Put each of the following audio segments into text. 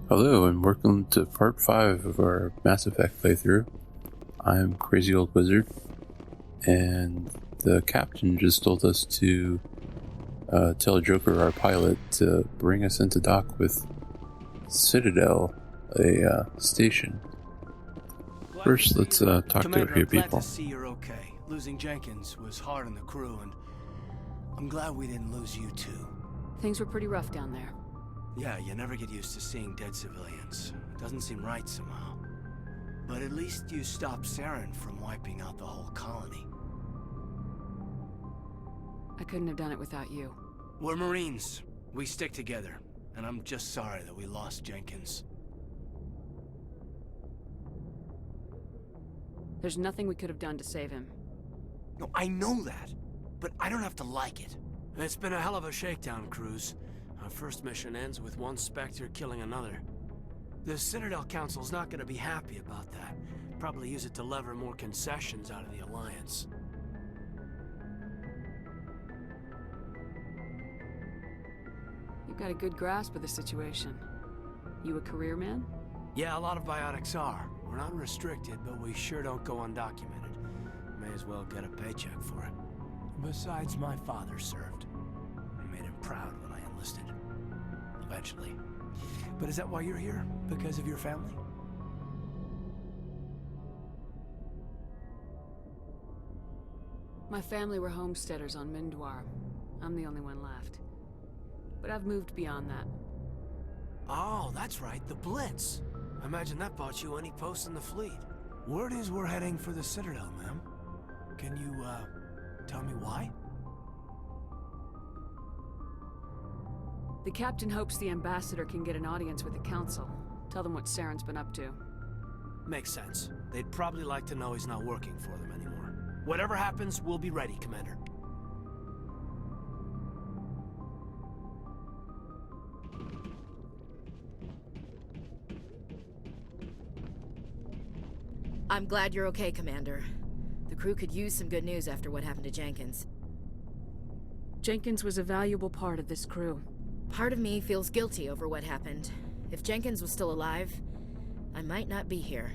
Hello and welcome to part 5 of our Mass Effect playthrough. I'm Crazy Old Wizard, and the captain just told us to tell Joker, our pilot, to bring us into dock with Citadel, a station. First, let's talk to a few people. Glad to see you're okay. Losing Jenkins was hard on the crew, and I'm glad we didn't lose you too. Things were pretty rough down there. Yeah, you never get used to seeing dead civilians. It doesn't seem right somehow. But at least you stopped Saren from wiping out the whole colony. I couldn't have done it without you. We're Marines. We stick together. And I'm just sorry that we lost Jenkins. There's nothing we could have done to save him. No, I know that. But I don't have to like it. It's been a hell of a shakedown, Cruz. Our first mission ends with one Spectre killing another. The Citadel Council's not gonna be happy about that. Probably use it to lever more concessions out of the Alliance. You've got a good grasp of the situation. You a career man? Yeah, a lot of biotics are. We're not restricted, but we sure don't go undocumented. May as well get a paycheck for it. Besides, my father served. I made him proud when I enlisted. Eventually. But is that why you're here? Because of your family? My family were homesteaders on Mindwar. I'm the only one left. But I've moved beyond that. Oh, that's right, the Blitz. I imagine that bought you any post in the fleet. Word is we're heading for the Citadel, ma'am. Can you, tell me why? The captain hopes the ambassador can get an audience with the council. Tell them what Saren's been up to. Makes sense. They'd probably like to know he's not working for them anymore. Whatever happens, we'll be ready, Commander. I'm glad you're okay, Commander. The crew could use some good news after what happened to Jenkins. Jenkins was a valuable part of this crew. Part of me feels guilty over what happened. If Jenkins was still alive, I might not be here.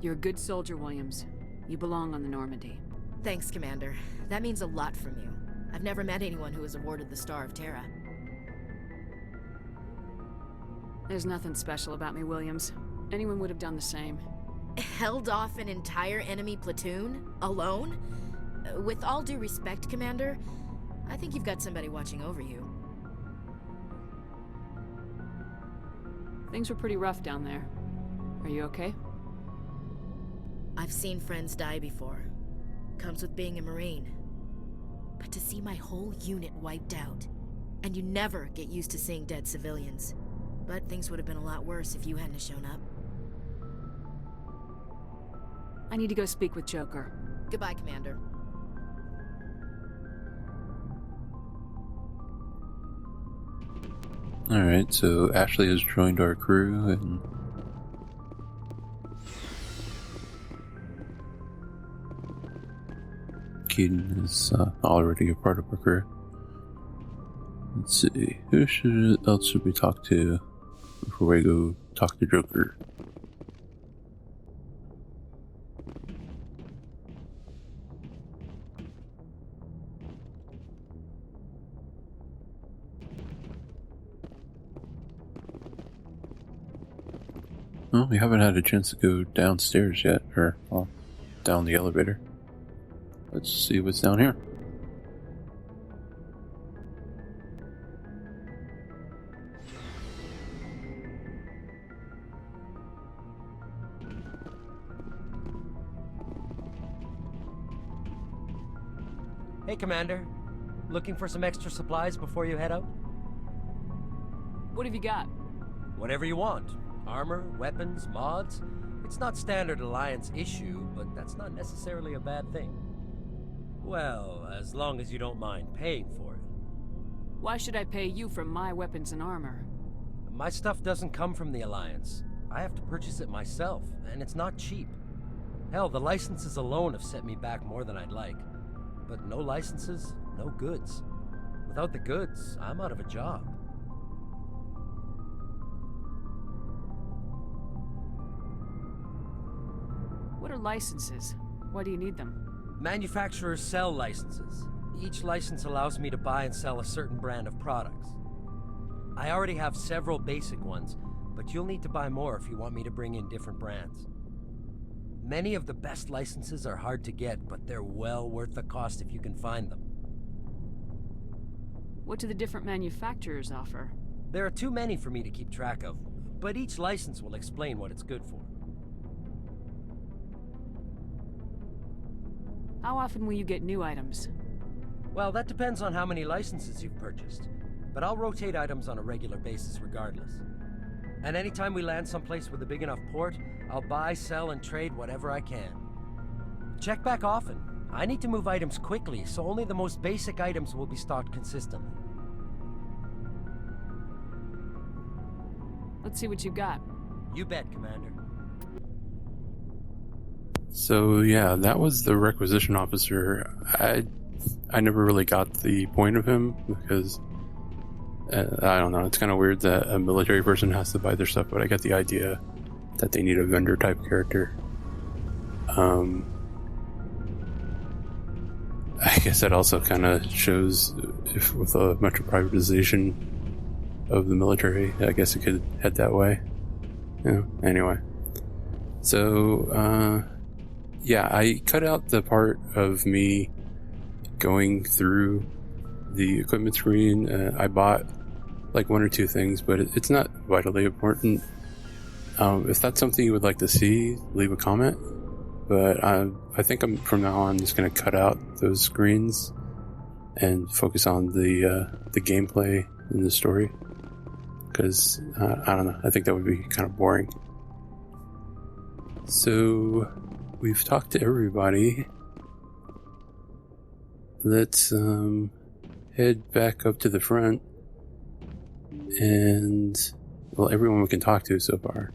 You're a good soldier, Williams. You belong on the Normandy. Thanks, Commander. That means a lot from you. I've never met anyone who was awarded the Star of Terra. There's nothing special about me, Williams. Anyone would have done the same. Held off an entire enemy platoon? Alone? With all due respect, Commander, I think you've got somebody watching over you. Things were pretty rough down there. Are you okay? I've seen friends die before. Comes with being a Marine. But to see my whole unit wiped out, and you never get used to seeing dead civilians. But things would have been a lot worse if you hadn't shown up. I need to go speak with Joker. Goodbye, Commander. Alright, so Ashley has joined our crew, and Keaton is already a part of our crew. Let's see, who else should we talk to before we go talk to Joker? Well, we haven't had a chance to go downstairs yet, or, well, down the elevator. Let's see what's down here. Hey, Commander. Looking for some extra supplies before you head out? What have you got? Whatever you want. Armor, weapons, mods. It's not standard Alliance issue, but that's not necessarily a bad thing. Well, as long as you don't mind paying for it. Why should I pay you for my weapons and armor? My stuff doesn't come from the Alliance. I have to purchase it myself, and it's not cheap. Hell, the licenses alone have set me back more than I'd like. But no licenses, no goods. Without the goods, I'm out of a job. licenses. Why do you need them? Manufacturers sell licenses. Each license allows me to buy and sell a certain brand of products. I already have several basic ones, but you'll need to buy more if you want me to bring in different brands. Many of the best licenses are hard to get, but they're well worth the cost if you can find them. What do the different manufacturers offer? There are too many for me to keep track of, but each license will explain what it's good for. How often will you get new items? Well, that depends on how many licenses you've purchased, but I'll rotate items on a regular basis regardless. And anytime we land someplace with a big enough port, I'll buy, sell, and trade whatever I can. Check back often. I need to move items quickly, so only the most basic items will be stocked consistently. Let's see what you got. You bet, Commander. So yeah, that was the requisition officer. I never really got the point of him because I don't know. It's kind of weird that a military person has to buy their stuff, but I get the idea that they need a vendor type character. I guess that also kind of shows if with a much privatization of the military, I guess it could head that way. Anyway. So, yeah, I cut out the part of me going through the equipment screen. I bought like one or two things, but it's not vitally important. If that's something you would like to see, leave a comment. But I think from now on just going to cut out those screens and focus on the gameplay and the story. Because, I don't know, I think that would be kind of boring. So, we've talked to everybody. Let's head back up to the front. And, well, everyone we can talk to so far.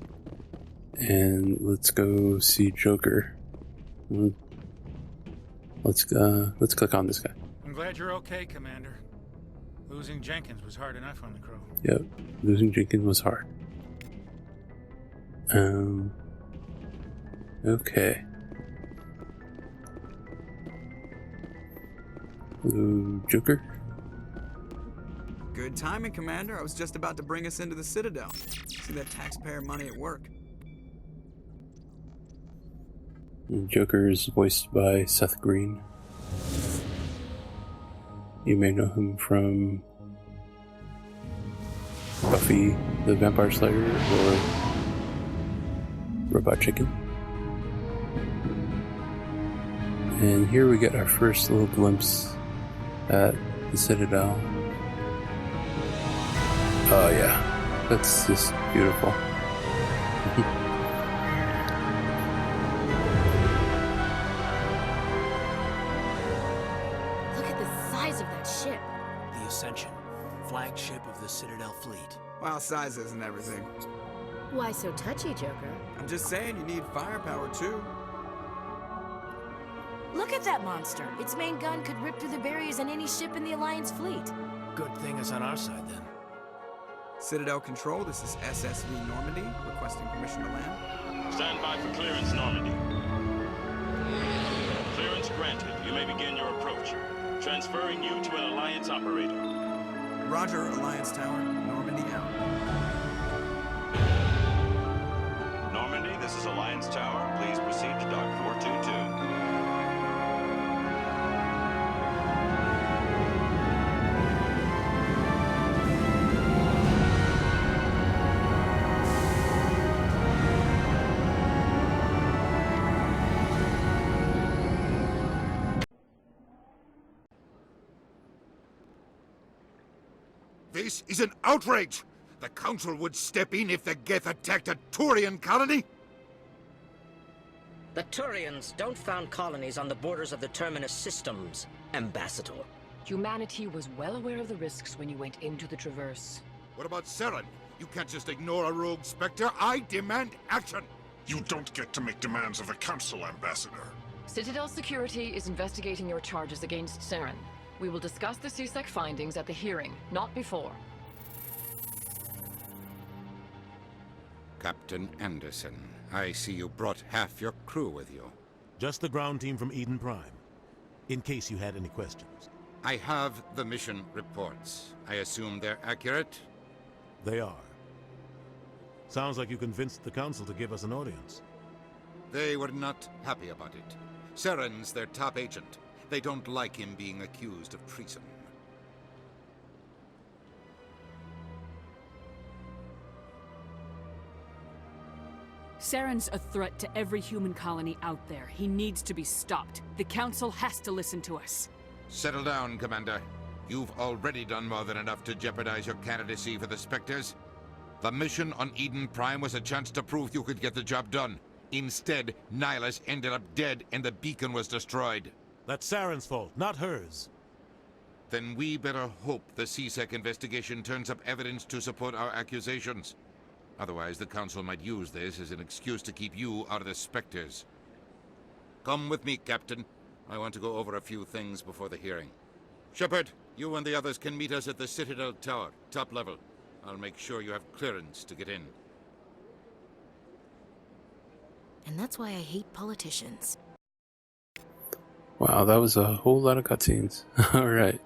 And let's go see Joker. Let's click on this guy. I'm glad you're okay, Commander. Losing Jenkins was hard enough on the crew. Yep, losing Jenkins was hard. Okay. Hello, Joker. Good timing, Commander. I was just about to bring us into the Citadel. See that taxpayer money at work. Joker is voiced by Seth Green. You may know him from Buffy the Vampire Slayer or Robot Chicken. And here we get our first little glimpse at the Citadel. Oh yeah, that's just beautiful. Look at the size of that ship. The Ascension, flagship of the Citadel fleet. Well, size isn't everything. Why so touchy, Joker? I'm just saying you need firepower, too. Look at that monster. Its main gun could rip through the barriers in any ship in the Alliance fleet. Good thing it's on our side, then. Citadel Control, this is SSV Normandy, requesting permission to land. Stand by for clearance, Normandy. Clearance granted. You may begin your approach. Transferring you to an Alliance operator. Roger, Alliance Tower, Normandy out. Normandy, this is Alliance Tower. Please proceed to Dock 422. This is an outrage! The Council would step in if the Geth attacked a Turian colony? The Turians don't found colonies on the borders of the Terminus systems, Ambassador. Humanity was well aware of the risks when you went into the Traverse. What about Saren? You can't just ignore a rogue Spectre. I demand action! You don't get to make demands of the Council, Ambassador. Citadel Security is investigating your charges against Saren. We will discuss the CSEC findings at the hearing, not before. Captain Anderson, I see you brought half your crew with you. Just the ground team from Eden Prime, in case you had any questions. I have the mission reports. I assume they're accurate? They are. Sounds like you convinced the Council to give us an audience. They were not happy about it. Saren's their top agent. They don't like him being accused of treason. Saren's a threat to every human colony out there. He needs to be stopped. The Council has to listen to us. Settle down, Commander. You've already done more than enough to jeopardize your candidacy for the Spectres. The mission on Eden Prime was a chance to prove you could get the job done. Instead, Nihilus ended up dead and the beacon was destroyed. That's Saren's fault, not hers. Then we better hope the CSEC investigation turns up evidence to support our accusations. Otherwise, the Council might use this as an excuse to keep you out of the Spectres. Come with me, Captain. I want to go over a few things before the hearing. Shepard, you and the others can meet us at the Citadel Tower, top level. I'll make sure you have clearance to get in. And that's why I hate politicians. Wow, that was a whole lot of cutscenes. Alright.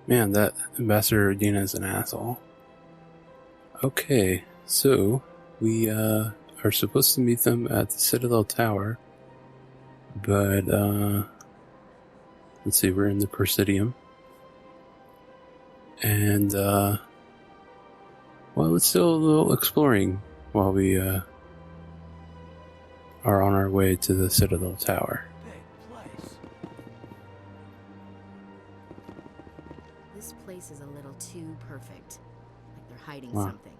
Man, that Ambassador Udina is an asshole. Okay, so we are supposed to meet them at the Citadel Tower. But, let's see, we're in the Presidium. And, well, let's do a little exploring while we are on our way to the Citadel Tower. This place is a little too perfect. Like they're hiding Wow. something.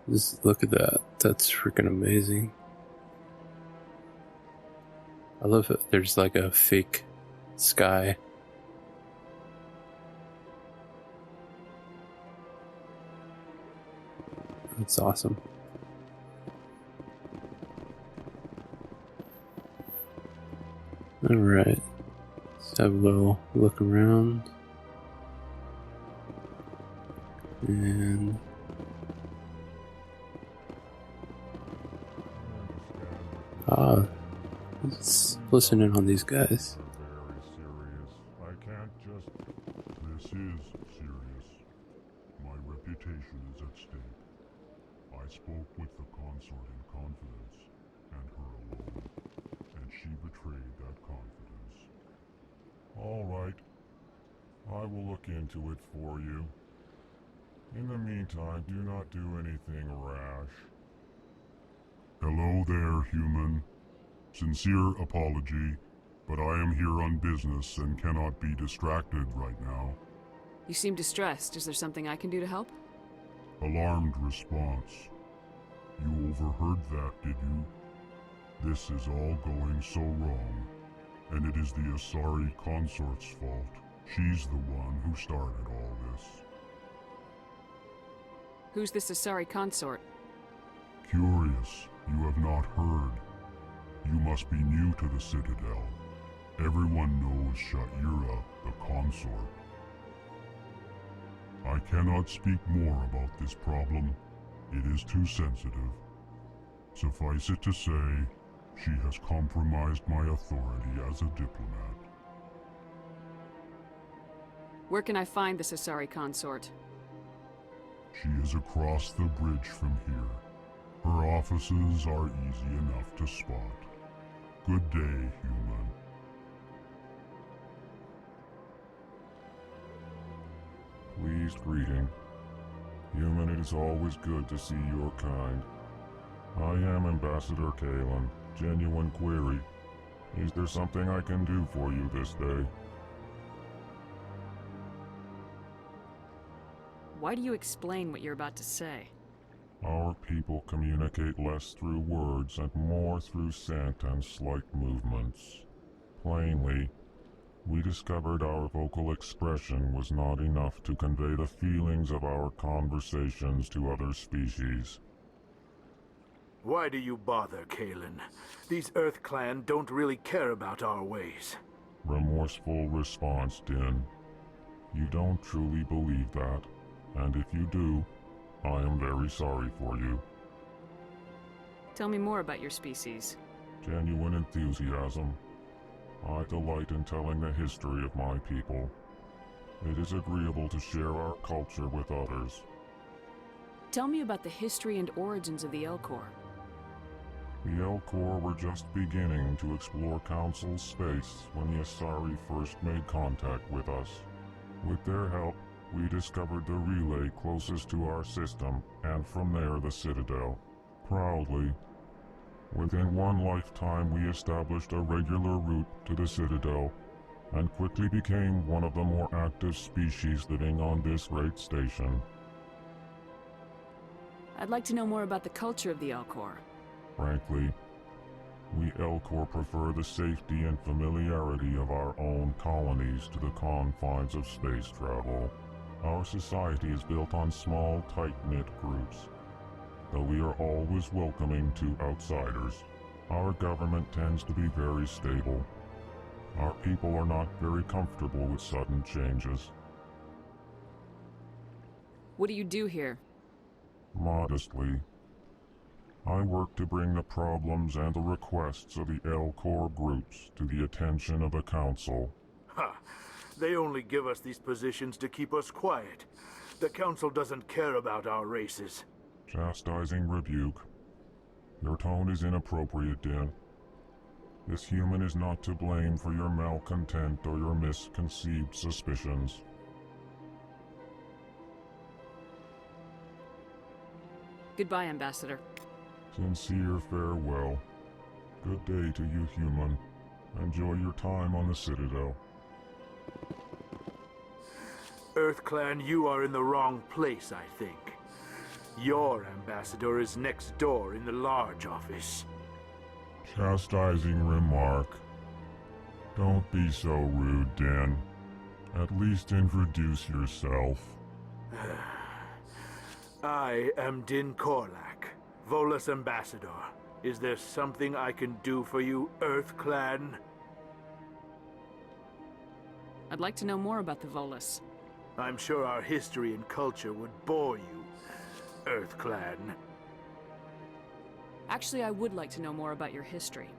Just look at that. That's freaking amazing. I love it. There's like a fake sky. That's awesome. Alright. Let's have a little look around. And let's listen in on these guys. Very serious. I can't just... This is serious. My reputation is at stake. I spoke with the consort in confidence, and her alone, and she betrayed that confidence. All right. I will look into it for you. In the meantime, do not do anything rash. Hello there, human. Sincere apology, but I am here on business and cannot be distracted right now. You seem distressed. Is there something I can do to help? Alarmed response. You overheard that, did you? This is all going so wrong, and it is the Asari consort's fault. She's the one who started all this. Who's this Asari consort? Curious, you have not heard. You must be new to the Citadel. Everyone knows Sha'ira, the consort. I cannot speak more about this problem. It is too sensitive. Suffice it to say, she has compromised my authority as a diplomat. Where can I find this Asari consort? She is across the bridge from here. Her offices are easy enough to spot. Good day, human. Pleased greeting. Human, it is always good to see your kind. I am Ambassador Kalen. Genuine query. Is there something I can do for you this day? Why do you explain what you're about to say? Our people communicate less through words and more through scent and slight movements. Plainly, we discovered our vocal expression was not enough to convey the feelings of our conversations to other species. Why do you bother, Kalen? These Earth Clan don't really care about our ways. Remorseful response, Din. You don't truly believe that, and if you do, I am very sorry for you. Tell me more about your species. genuine enthusiasm. I delight in telling the history of my people. It is agreeable to share our culture with others. Tell me about the history and origins of the Elcor. The Elcor were just beginning to explore Council space when the Asari first made contact with us. With their help, we discovered the relay closest to our system, and from there the Citadel. Proudly, within one lifetime we established a regular route to the Citadel, and quickly became one of the more active species living on this great station. I'd like to know more about the culture of the Elcor. Frankly, we Elcor prefer the safety and familiarity of our own colonies to the confines of space travel. Our society is built on small, tight-knit groups, though we are always welcoming to outsiders. Our government tends to be very stable. Our people are not very comfortable with sudden changes. What do you do here? Modestly, I work to bring the problems and the requests of the Elcor groups to the attention of the Council. Ha! They only give us these positions to keep us quiet. The Council doesn't care about our races. Chastising rebuke. Your tone is inappropriate, Din. This human is not to blame for your malcontent or your misconceived suspicions. Goodbye, Ambassador. Sincere farewell. Good day to you, human. Enjoy your time on the Citadel. EarthClan, you are in the wrong place, I think. Your ambassador is next door in the large office. Chastising remark. Don't be so rude, Din. At least introduce yourself. I am Din Korlak, Volus ambassador. Is there something I can do for you, EarthClan? I'd like to know more about the Volus. I'm sure our history and culture would bore you, EarthClan. Actually, I would like to know more about your history.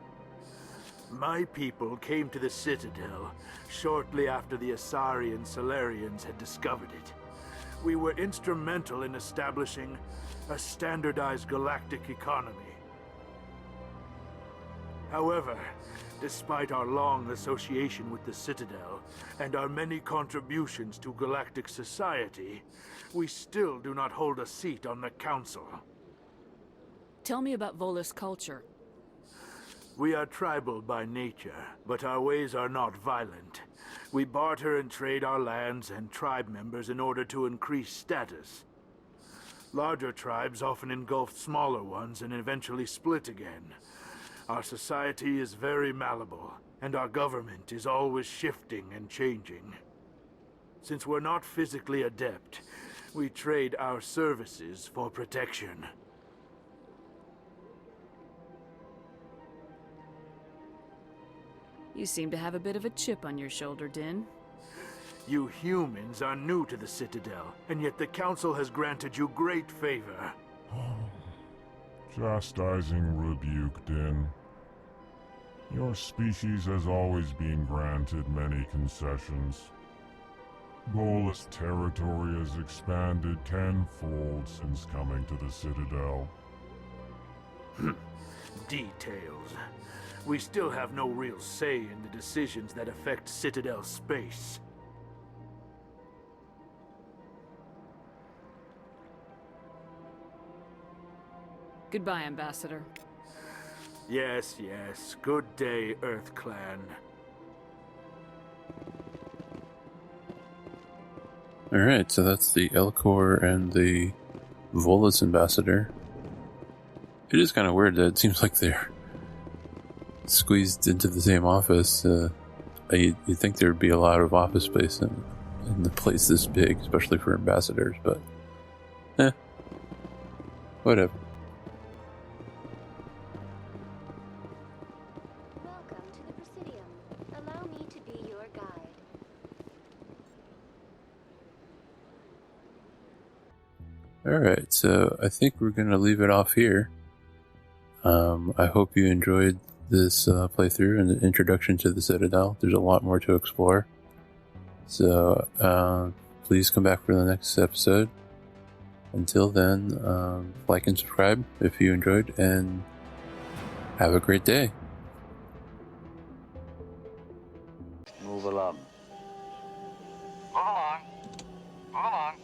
My people came to the Citadel shortly after the Asari and Solarians had discovered it. We were instrumental in establishing a standardized galactic economy. However, despite our long association with the Citadel and our many contributions to galactic society, we still do not hold a seat on the Council. Tell me about Volus culture. We are tribal by nature, but our ways are not violent. We barter and trade our lands and tribe members in order to increase status. Larger tribes often engulf smaller ones and eventually split again. Our society is very malleable, and our government is always shifting and changing. Since we're not physically adept, we trade our services for protection. You seem to have a bit of a chip on your shoulder, Din. You humans are new to the Citadel, and yet the Council has granted you great favor. Chastising rebuke, Din. Your species has always been granted many concessions. Volus territory has expanded tenfold since coming to the Citadel. Details. We still have no real say in the decisions that affect Citadel space. Goodbye, Ambassador. Yes, yes. Good day, EarthClan. Alright, so that's the Elcor and the Volus ambassador. It is kind of weird that it seems like they're squeezed into the same office. You'd think there'd be a lot of office space in the place this big, especially for ambassadors, but whatever. Welcome to the Presidium. Allow me to be your guide. Alright, so I think we're going to leave it off here. I hope you enjoyed this playthrough and the introduction to the Citadel. There's a lot more to explore. So please come back for the next episode. Until then, like and subscribe if you enjoyed, and have a great day. Move along. Move along. Move along.